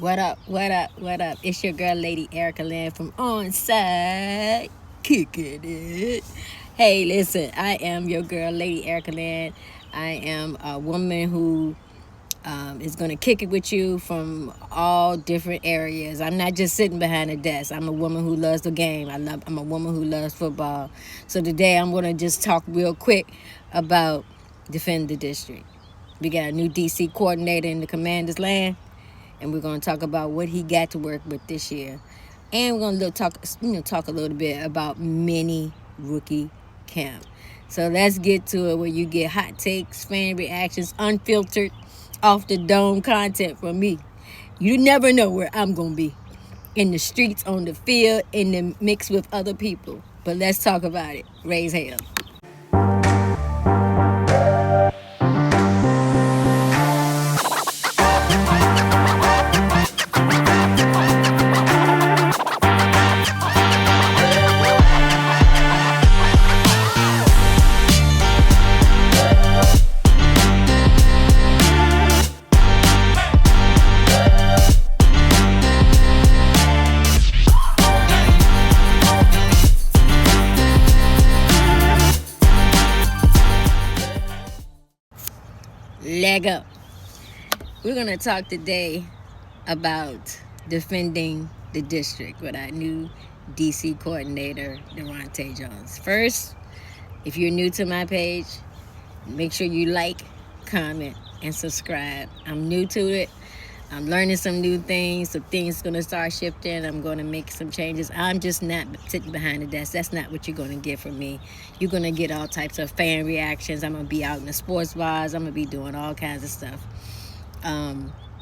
What up, what up, what up? It's your girl, Lady Erica Lynn from Onside, Kicking It. Hey, listen, I am your girl, Lady Erica Lynn. I am a woman who is going to kick it with you from all different areas. I'm not just sitting behind a desk. I'm a woman who loves the game. I'm a woman who loves football. So today I'm going to just talk real quick about defend the district. We got a new DC coordinator in the Commander's land, and we're going to talk about what he got to work with this year. And we're going to talk a little bit about mini rookie camp. So let's get to it, where you get hot takes, fan reactions, unfiltered, off the dome content from me. You never know where I'm going to be. In the streets, on the field, in the mix with other people. But let's talk about it. Raise hell. Leg up. We're going to talk today about defending the district with our new DC Coordinator Daronte Jones. First, if you're new to my page, make sure you like, comment, and subscribe. I'm new to it. I'm learning some new things, so things are going to start shifting. I'm going to make some changes. I'm just not sitting behind the desk. That's not what you're going to get from me. You're going to get all types of fan reactions. I'm going to be out in the sports bars. I'm going to be doing all kinds of stuff.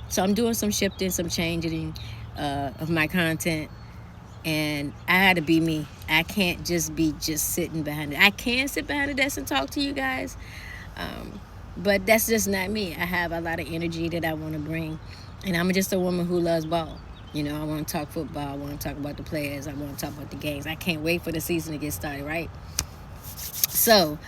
So I'm doing some shifting, some changing of my content. And I had to be me. I can't just be sitting behind it. I can sit behind the desk and talk to you guys. But that's just not me. I have a lot of energy that I want to bring. And I'm just a woman who loves ball. You know, I want to talk football. I want to talk about the players. I want to talk about the games. I can't wait for the season to get started, right? So,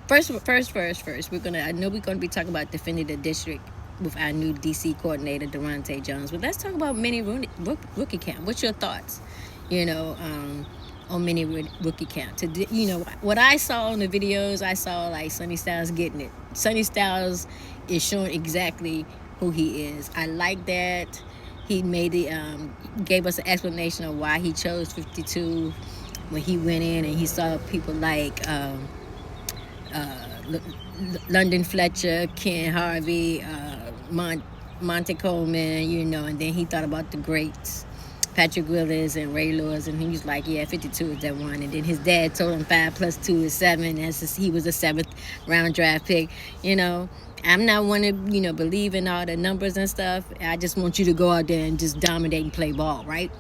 first, I know we're gonna be talking about defending the district with our new DC coordinator Daronte Jones. But let's talk about mini rookie camp. What's your thoughts? On mini rookie camp. What I saw on the videos, I saw like Sonny Styles getting it. Sonny Styles is showing exactly who he is. I like that he gave us an explanation of why he chose 52 when he went in and he saw people like London Fletcher, Ken Harvey, Monte Coleman, and then he thought about the greats, Patrick Willis and Ray Lewis, and he was like, yeah, 52 is that one. And then his dad told him 5 + 2 is 7. He was a 7th round draft pick. I'm not one to, believe in all the numbers and stuff. I just want you to go out there and just dominate and play ball, right?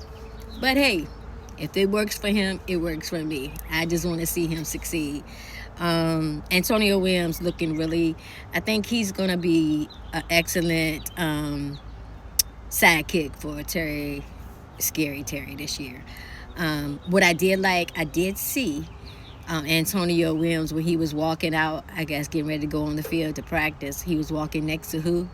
But hey, if it works for him, it works for me. I just want to see him succeed. Antonio Williams looking really, I think he's going to be an excellent sidekick for Scary Terry this year. What I did see Antonio Williams when he was walking out, I guess getting ready to go on the field to practice. He was walking next to who?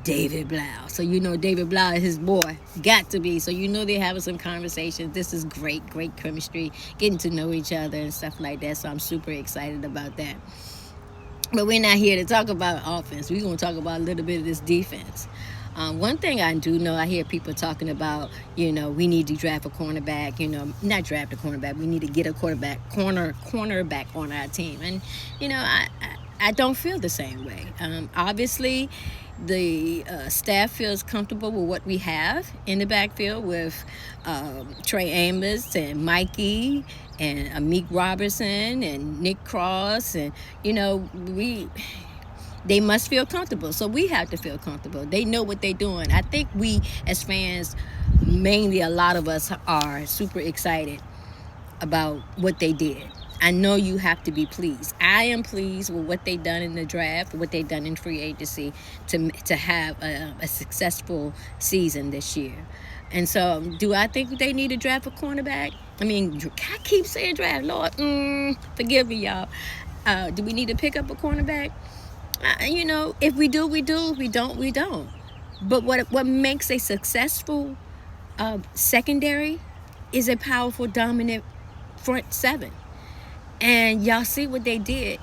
David Blau. So David Blau is his boy. Got to be. So they're having some conversations. This is great chemistry, getting to know each other and stuff like that. So I'm super excited about that. But we're not here to talk about offense. We're going to talk about a little bit of this defense. One thing I do know, I hear people talking about, we need to draft a cornerback, not draft a cornerback. We need to get a cornerback on our team. And, I don't feel the same way. Obviously, the staff feels comfortable with what we have in the backfield with Trey Amos and Mikey and Amik Robertson and Nick Cross. And, they must feel comfortable. So we have to feel comfortable. They know what they're doing. I think we as fans, mainly a lot of us, are super excited about what they did. I know you have to be pleased. I am pleased with what they've done in the draft, what they've done in free agency to have a successful season this year. And so do I think they need to draft a cornerback? I keep saying draft. Lord, forgive me, y'all. Do we need to pick up a cornerback? If we do, we do. If we don't, we don't. But what makes a successful secondary is a powerful, dominant front seven. And y'all see what they did.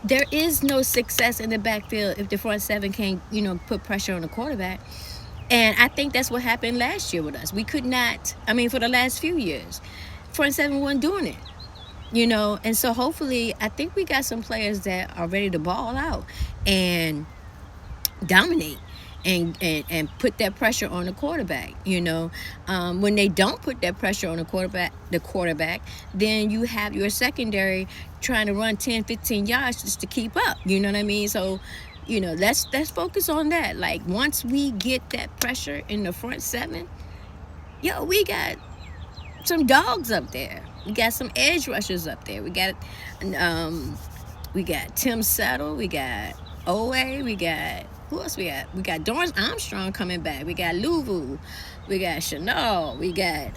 There is no success in the backfield if the front seven can't, put pressure on the quarterback. And I think that's what happened last year with us. We could not, for the last few years, front seven wasn't doing it. And so hopefully, I think we got some players that are ready to ball out and dominate and put that pressure on the quarterback. When they don't put that pressure on the quarterback, then you have your secondary trying to run 10, 15 yards just to keep up. You know what I mean? So, let's focus on that. Like, once we get that pressure in the front seven, we got some dogs up there. We got some edge rushers up there. We got Tim Settle. We got Owe. We got, who else we got? We got Dorrance Armstrong coming back. We got Louvu. We got Chanel. We got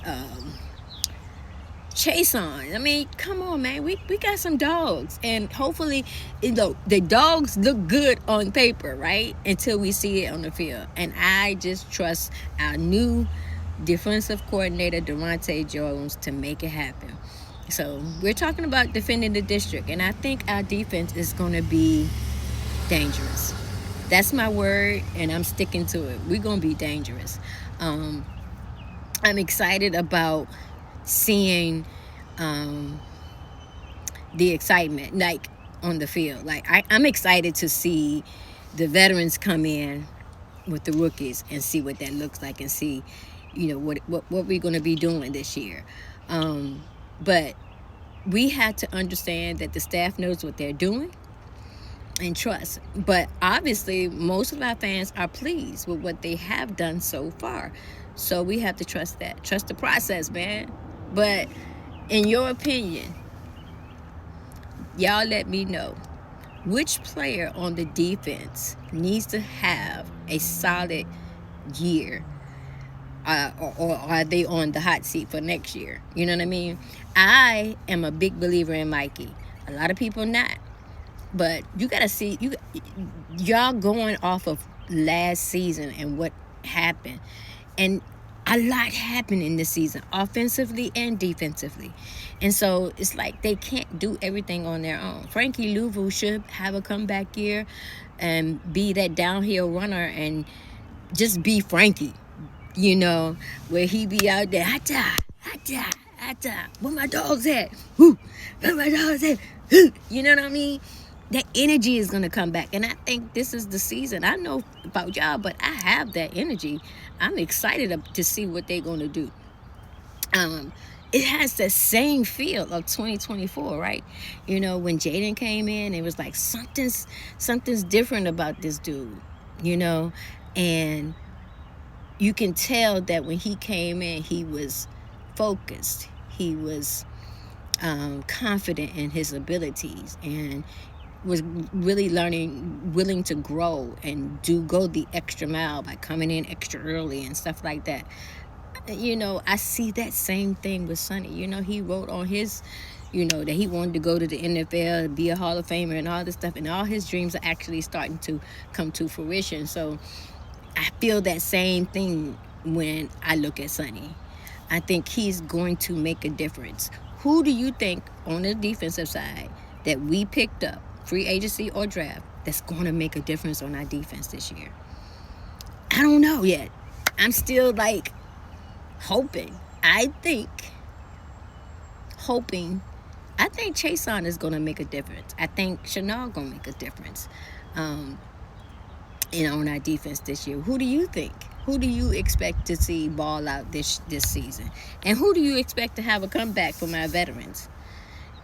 Chase on. Come on, man. We got some dogs. And hopefully, the dogs look good on paper, right? Until we see it on the field. And I just trust our new defensive coordinator, Daronte Jones, to make it happen. So we're talking about defending the district. And I think our defense is going to be dangerous. That's my word, and I'm sticking to it. We're going to be dangerous. I'm excited about seeing the excitement, like, on the field. Like, I'm excited to see the veterans come in with the rookies and see what that looks like and see, what we're going to be doing this year. But we have to understand that the staff knows what they're doing and trust. But obviously, most of our fans are pleased with what they have done so far. So we have to trust that. Trust the process, man. But in your opinion, y'all let me know, which player on the defense needs to have a solid year? Or are they on the hot seat for next year? You know what I mean? I am a big believer in Mikey. A lot of people not. But you got to see, y'all going off of last season and what happened. And a lot happened in this season, offensively and defensively. And so it's like they can't do everything on their own. Frankie Louvu should have a comeback year and be that downhill runner and just be Frankie, where he be out there, hata, where my dogs at? Woo, where my dogs at? You know what I mean? That energy is going to come back. And I think this is the season. I know about y'all, but I have that energy. I'm excited to see what they're going to do. It has the same feel of 2024, right? When Jaden came in, it was like something's different about this dude, and you can tell that when he came in, he was focused. He was confident in his abilities and was really willing to grow and go the extra mile by coming in extra early and stuff like that. I see that same thing with Sonny. He wrote on his, that he wanted to go to the NFL, be a Hall of Famer and all this stuff, and all his dreams are actually starting to come to fruition. So I feel that same thing when I look at Sonny. I think he's going to make a difference. Who do you think on the defensive side that we picked up, free agency or draft, that's going to make a difference on our defense this year? I don't know yet. I'm still hoping. I think Chason is going to make a difference. I think Chanel going to make a difference on our defense this year. Who do you think? Who do you expect to see ball out this season? And who do you expect to have a comeback from our veterans?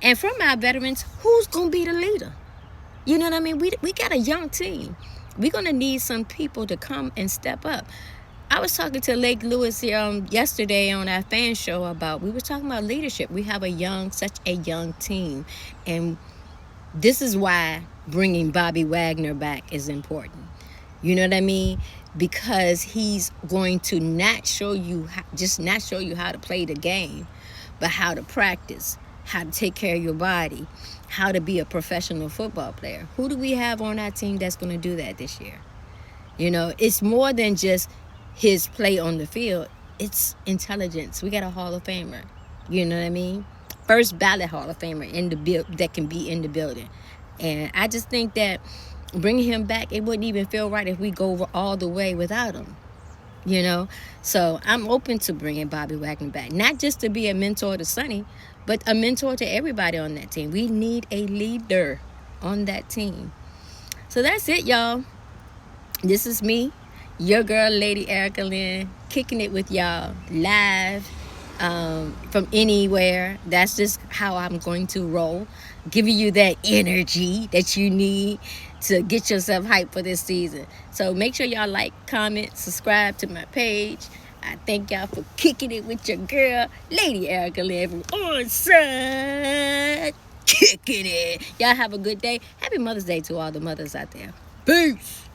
And from our veterans, who's going to be the leader? You know what I mean? We got a young team. We're going to need some people to come and step up. I was talking to Lake Lewis yesterday on our fan show we were talking about leadership. We have such a young team. And this is why bringing Bobby Wagner back is important. You know what I mean? Because he's going to not show you how to play the game, but how to practice, how to take care of your body, how to be a professional football player. Who do we have on our team that's going to do that this year? You know, it's more than just his play on the field. It's intelligence. We got a Hall of Famer. You know what I mean? First ballot Hall of Famer in the that can be in the building. And I just think that bringing him back, it wouldn't even feel right if we go all the way without him. You know, so I'm open to bringing Bobby Wagner back, not just to be a mentor to Sonny, but a mentor to everybody on that team. We need a leader on that team. So that's it, y'all. This is me, your girl, Lady Erica Lynn, kicking it with y'all live from anywhere. That's just how I'm going to roll, giving you that energy that you need to get yourself hyped for this season. So make sure y'all like, comment, subscribe to my page. I thank y'all for kicking it with your girl, Lady Erica Lynn from Onside. Kicking it. Y'all have a good day. Happy Mother's Day to all the mothers out there. Peace.